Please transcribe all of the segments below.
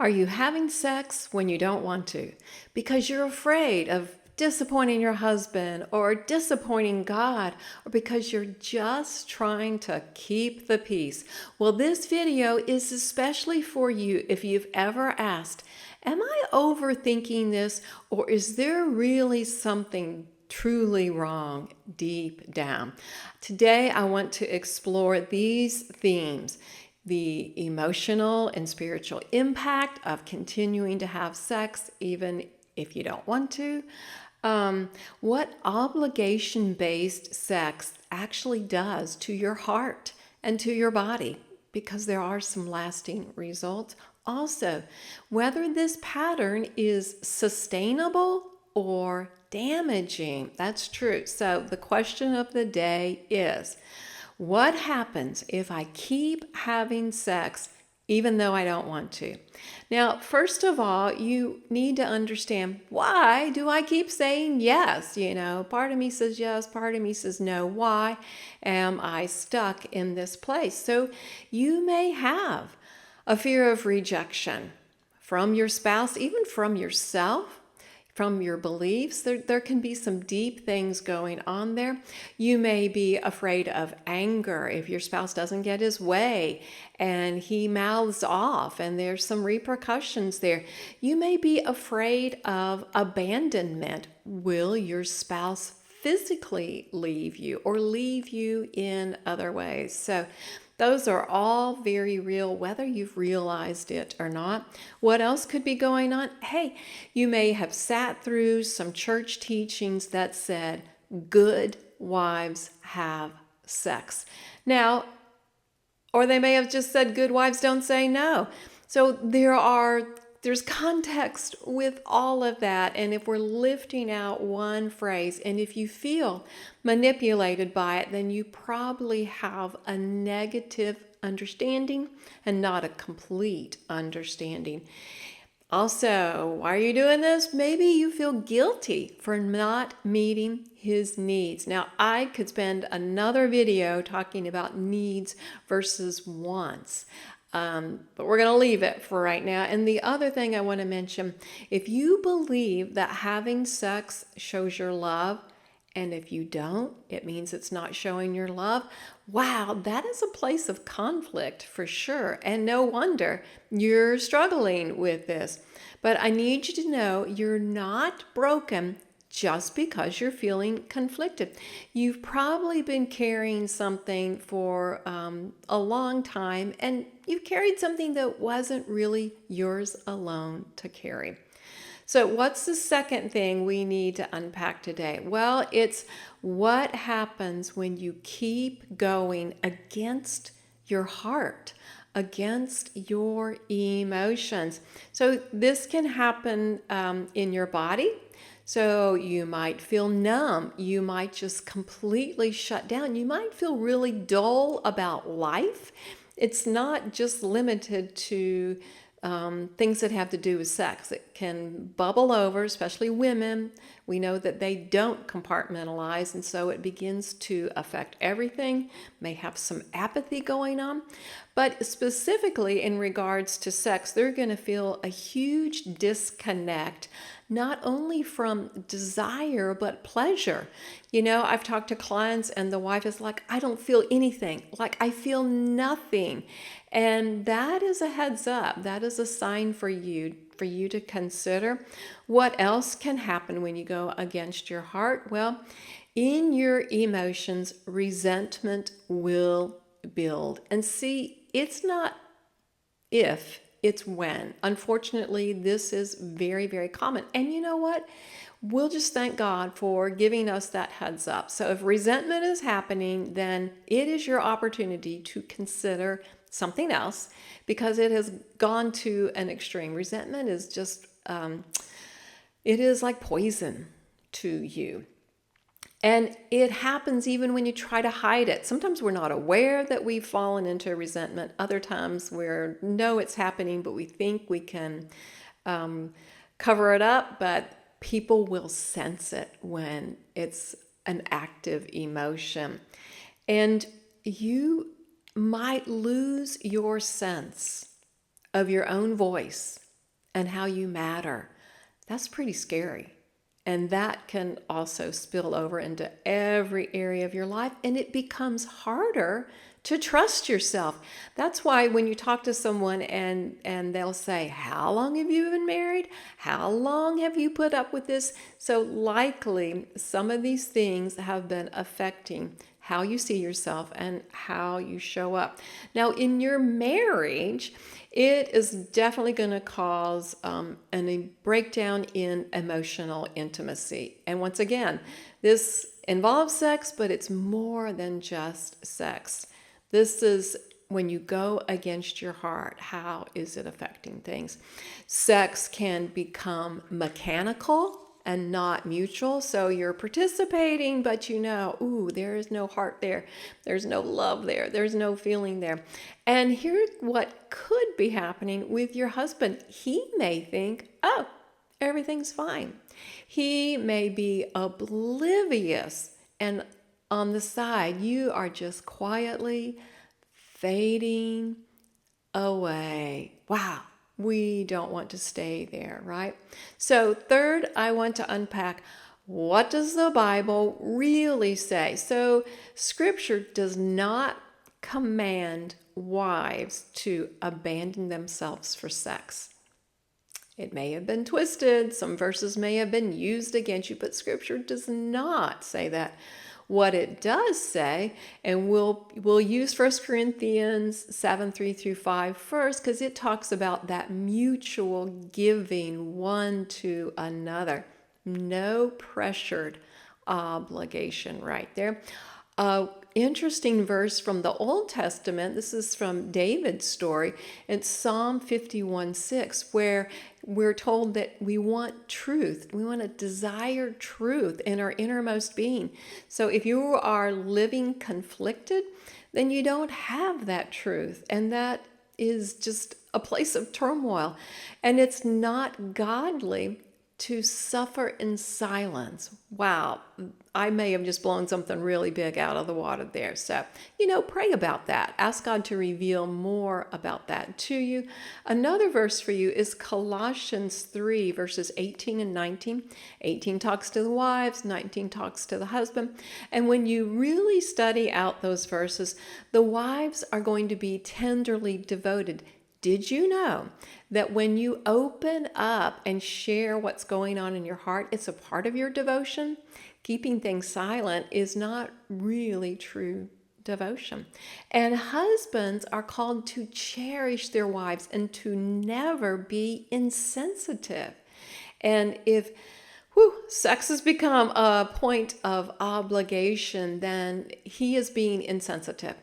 Are you having sex when you don't want to? Because you're afraid of disappointing your husband or disappointing God, or because you're just trying to keep the peace? Well, this video is especially for you if you've ever asked, am I overthinking this, or is there really something truly wrong deep down? Today, I want to explore these themes: the emotional and spiritual impact of continuing to have sex even if you don't want to, what obligation-based sex actually does to your heart and to your body, because there are some lasting results. Also, whether this pattern is sustainable or damaging. That's true. So the question of the day is, what happens if I keep having sex even though I don't want to? Now, first of all, you need to understand, why do I keep saying yes? Part of me says yes, part of me says no. Why am I stuck in this place? So you may have a fear of rejection from your spouse, even from yourself, from your beliefs. There can be some deep things going on there. You may be afraid of anger if your spouse doesn't get his way and he mouths off and there's some repercussions there. You may be afraid of abandonment. Will your spouse physically leave you or leave you in other ways? So those are all very real, whether you've realized it or not. What else could be going on? Hey, you may have sat through some church teachings that said good wives have sex. Now, or they may have just said good wives don't say no. So there's context with all of that. And if we're lifting out one phrase, and if you feel manipulated by it, then you probably have a negative understanding and not a complete understanding. Also, why are you doing this? Maybe you feel guilty for not meeting his needs. Now, I could spend another video talking about needs versus wants. But we're going to leave it for right now. And the other thing I want to mention, if you believe that having sex shows your love, and if you don't, it means it's not showing your love. Wow, that is a place of conflict for sure. And no wonder you're struggling with this. But I need you to know you're not broken just because you're feeling conflicted. You've probably been carrying something for a long time, and you've carried something that wasn't really yours alone to carry. So what's the second thing we need to unpack today? Well, it's what happens when you keep going against your heart, against your emotions. So this can happen in your body. So you might feel numb. You might just completely shut down. You might feel really dull about life. It's not just limited to things that have to do with sex. It can bubble over, especially women. We know that they don't compartmentalize, and so it begins to affect everything. May have some apathy going on. But specifically in regards to sex, they're going to feel a huge disconnect, not only from desire, but pleasure. I've talked to clients and the wife is like, I don't feel anything. Like, I feel nothing. And that is a heads up. That is a sign for you to consider. What else can happen when you go against your heart? Well, in your emotions, resentment will build. And see, it's not if, it's when. Unfortunately, this is very, very common. And you know what? We'll just thank God for giving us that heads up. So if resentment is happening, then it is your opportunity to consider something else, because it has gone to an extreme. Resentment is just, it is like poison to you. And it happens even when you try to hide it. Sometimes we're not aware that we've fallen into resentment. Other times we know it's happening, but we think we can cover it up. But people will sense it when it's an active emotion. And you might lose your sense of your own voice and how you matter. That's pretty scary. And that can also spill over into every area of your life, and it becomes harder to trust yourself. That's why when you talk to someone and they'll say, "How long have you been married? How long have you put up with this?" So likely some of these things have been affecting how you see yourself and how you show up. Now, in your marriage, it is definitely going to cause a breakdown in emotional intimacy. And once again, this involves sex, but it's more than just sex. This is when you go against your heart. How is it affecting things? Sex can become mechanical and not mutual. So you're participating, but ooh, there is no heart there. There's no love there. There's no feeling there. And here's what could be happening with your husband. He may think, oh, everything's fine. He may be oblivious, and on the side, you are just quietly fading away. Wow. We don't want to stay there, right? So third, I want to unpack, what does the Bible really say? So Scripture does not command wives to abandon themselves for sex. It may have been twisted, some verses may have been used against you, but Scripture does not say that. What it does say, and we'll use 1 Corinthians 7, 3 through 5 first, because it talks about that mutual giving one to another. No pressured obligation right there. Interesting verse from the Old Testament. This is from David's story. It's Psalm 51:6, where we're told that we want truth. We want to desire truth in our innermost being. So if you are living conflicted, then you don't have that truth. And that is just a place of turmoil. And it's not godly to suffer in silence. Wow, I may have just blown something really big out of the water there. So, pray about that. Ask God to reveal more about that to you. Another verse for you is Colossians 3, verses 18 and 19. 18 talks to the wives, 19 talks to the husband. And when you really study out those verses, the wives are going to be tenderly devoted. Did you know that when you open up and share what's going on in your heart, it's a part of your devotion? Keeping things silent is not really true devotion. And husbands are called to cherish their wives and to never be insensitive. And if sex has become a point of obligation, then he is being insensitive.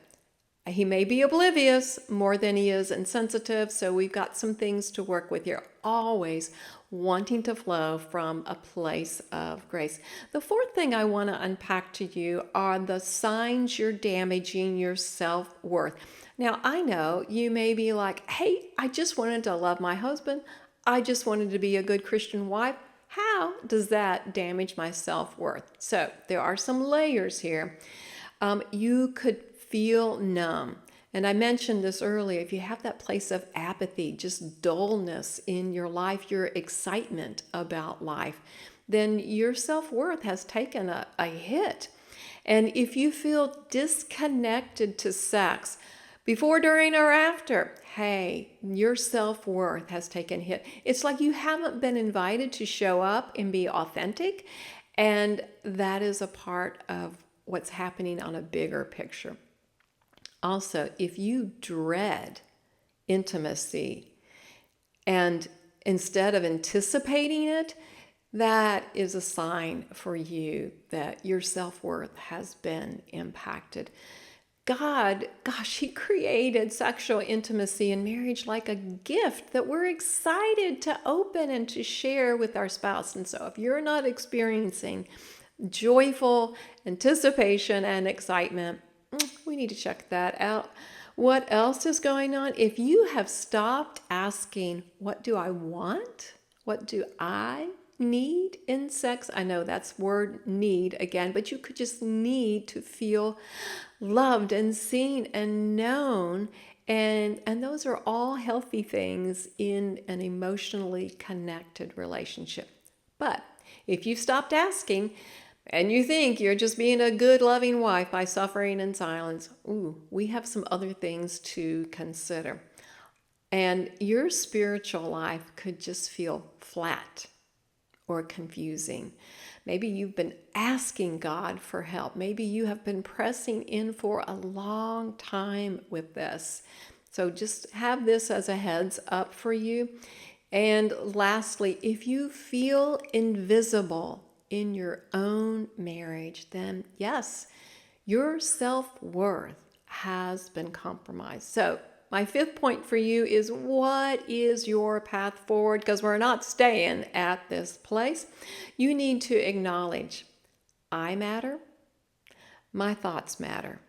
He may be oblivious more than he is insensitive, so we've got some things to work with here. Always wanting to flow from a place of grace. The fourth thing I want to unpack to you are the signs you're damaging your self-worth. Now, I know you may be like, hey, I just wanted to love my husband. I just wanted to be a good Christian wife. How does that damage my self-worth? So there are some layers here. You could feel numb. And I mentioned this earlier. If you have that place of apathy, just dullness in your life, your excitement about life, then your self-worth has taken a hit. And if you feel disconnected to sex, before, during, or after, hey, your self-worth has taken a hit. It's like you haven't been invited to show up and be authentic. And that is a part of what's happening on a bigger picture. Also, if you dread intimacy and instead of anticipating it, that is a sign for you that your self-worth has been impacted. God, He created sexual intimacy and marriage like a gift that we're excited to open and to share with our spouse. And so if you're not experiencing joyful anticipation and excitement, we need to check that out. What else is going on? If you have stopped asking, what do I want? What do I need in sex? I know that's word need again, but you could just need to feel loved and seen and known. And those are all healthy things in an emotionally connected relationship. But if you've stopped asking and you think you're just being a good, loving wife by suffering in silence, we have some other things to consider. And your spiritual life could just feel flat or confusing. Maybe you've been asking God for help. Maybe you have been pressing in for a long time with this. So just have this as a heads up for you. And lastly, if you feel invisible in your own marriage, then yes, your self-worth has been compromised. So my fifth point for you is, what is your path forward? Because we're not staying at this place. You need to acknowledge, I matter, my thoughts matter,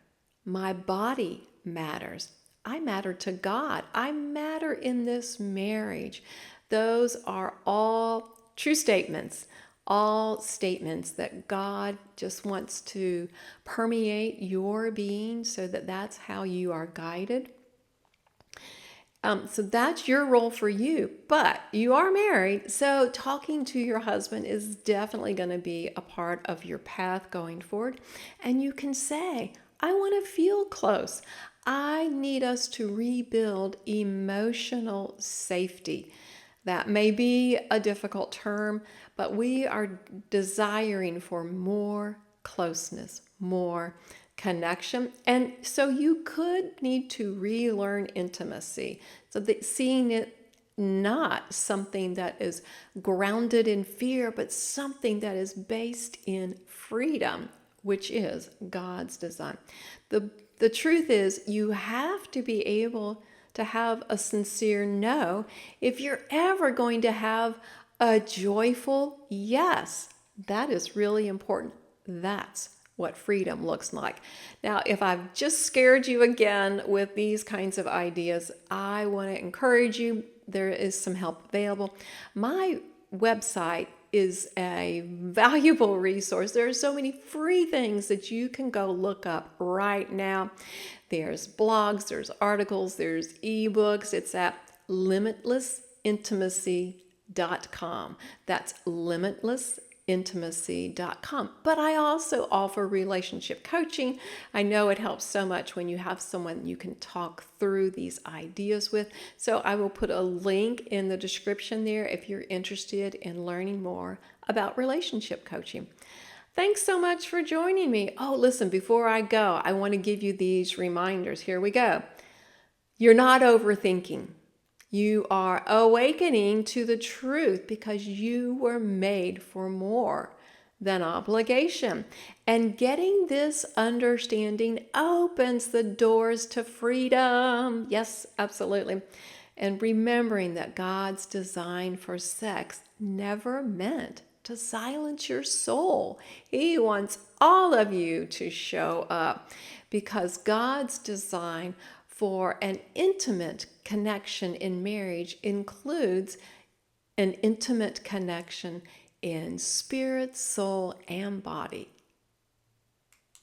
my body matters, I matter to God, I matter in this marriage. Those are all true statements, all statements that God just wants to permeate your being so that that's how you are guided. So that's your role for you, but you are married, so talking to your husband is definitely going to be a part of your path going forward. And you can say, I want to feel close. I need us to rebuild emotional safety. That may be a difficult term, but we are desiring for more closeness, more connection. And so you could need to relearn intimacy. So that seeing it not something that is grounded in fear, but something that is based in freedom, which is God's design. The truth is, you have to be able to have a sincere no if you're ever going to have a joyful yes. That is really important. That's what freedom looks like. Now, if I've just scared you again with these kinds of ideas, I want to encourage you. There is some help available. My website is a valuable resource. There are so many free things that you can go look up right now. There's blogs, there's articles, there's ebooks. It's at limitlessintimacy.com. That's limitlessintimacy.com. But I also offer relationship coaching. I know it helps so much when you have someone you can talk through these ideas with. So I will put a link in the description there if you're interested in learning more about relationship coaching. Thanks so much for joining me. Oh, listen, before I go, I want to give you these reminders. Here we go. You're not overthinking. You are awakening to the truth because you were made for more than obligation. And getting this understanding opens the doors to freedom. Yes, absolutely. And remembering that God's design for sex never meant to silence your soul. He wants all of you to show up because God's design for an intimate connection in marriage includes an intimate connection in spirit, soul, and body.